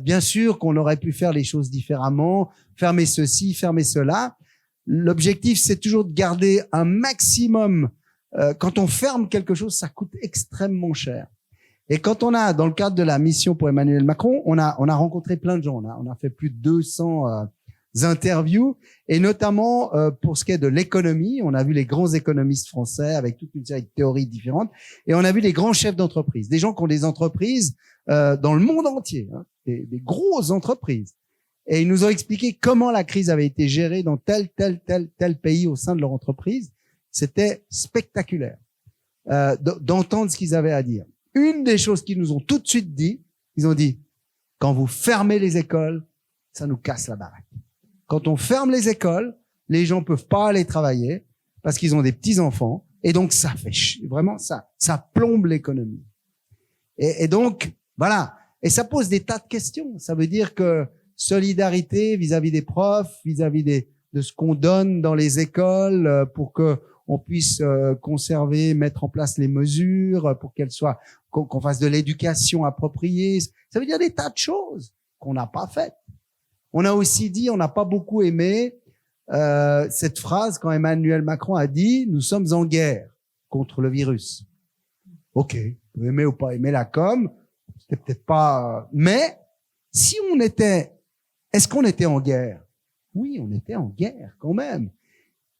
Bien sûr qu'on aurait pu faire les choses différemment, fermer ceci, fermer cela. L'objectif, c'est toujours de garder un maximum. Quand on ferme quelque chose, ça coûte extrêmement cher. Et quand on a, dans le cadre de la mission pour Emmanuel Macron, on a rencontré plein de gens. On a fait plus de 200 interviews, et notamment pour ce qui est de l'économie, on a vu les grands économistes français avec toute une série de théories différentes, et on a vu les grands chefs d'entreprise, des gens qui ont des entreprises dans le monde entier, hein, des grosses entreprises. Et ils nous ont expliqué comment la crise avait été gérée dans tel pays au sein de leur entreprise. C'était spectaculaire d'entendre ce qu'ils avaient à dire. Une des choses qu'ils nous ont tout de suite dit, ils ont dit, quand vous fermez les écoles, ça nous casse la baraque. Quand on ferme les écoles, les gens peuvent pas aller travailler parce qu'ils ont des petits-enfants, et donc ça fait vraiment ça plombe l'économie. Et donc, voilà. Et ça pose des tas de questions. Ça veut dire que solidarité vis-à-vis des profs, vis-à-vis de ce qu'on donne dans les écoles pour que on puisse conserver, mettre en place les mesures pour qu'elles soient, qu'on fasse de l'éducation appropriée. Ça veut dire des tas de choses qu'on n'a pas faites. On a aussi dit, on n'a pas beaucoup aimé cette phrase quand Emmanuel Macron a dit « Nous sommes en guerre contre le virus ». Ok, vous aimez ou pas aimer la com, c'était peut-être pas... Mais si on était... Est-ce qu'on était en guerre? Oui, on était en guerre quand même.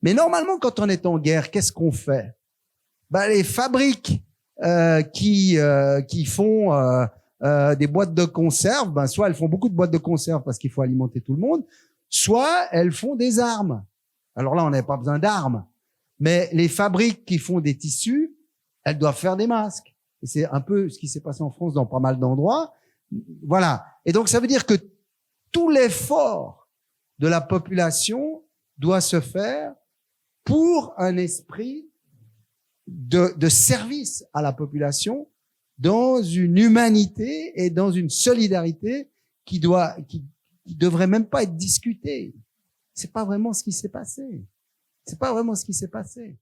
Mais normalement, quand on est en guerre, qu'est-ce qu'on fait? Les fabriques qui font des boîtes de conserve, soit elles font beaucoup de boîtes de conserve parce qu'il faut alimenter tout le monde, soit elles font des armes. Alors là, on n'a pas besoin d'armes. Mais les fabriques qui font des tissus, elles doivent faire des masques. Et c'est un peu ce qui s'est passé en France dans pas mal d'endroits. Voilà. Et donc, ça veut dire que tout l'effort de la population doit se faire pour un esprit de service à la population, dans une humanité et dans une solidarité qui devrait même pas être discutée. C'est pas vraiment ce qui s'est passé. C'est pas vraiment ce qui s'est passé.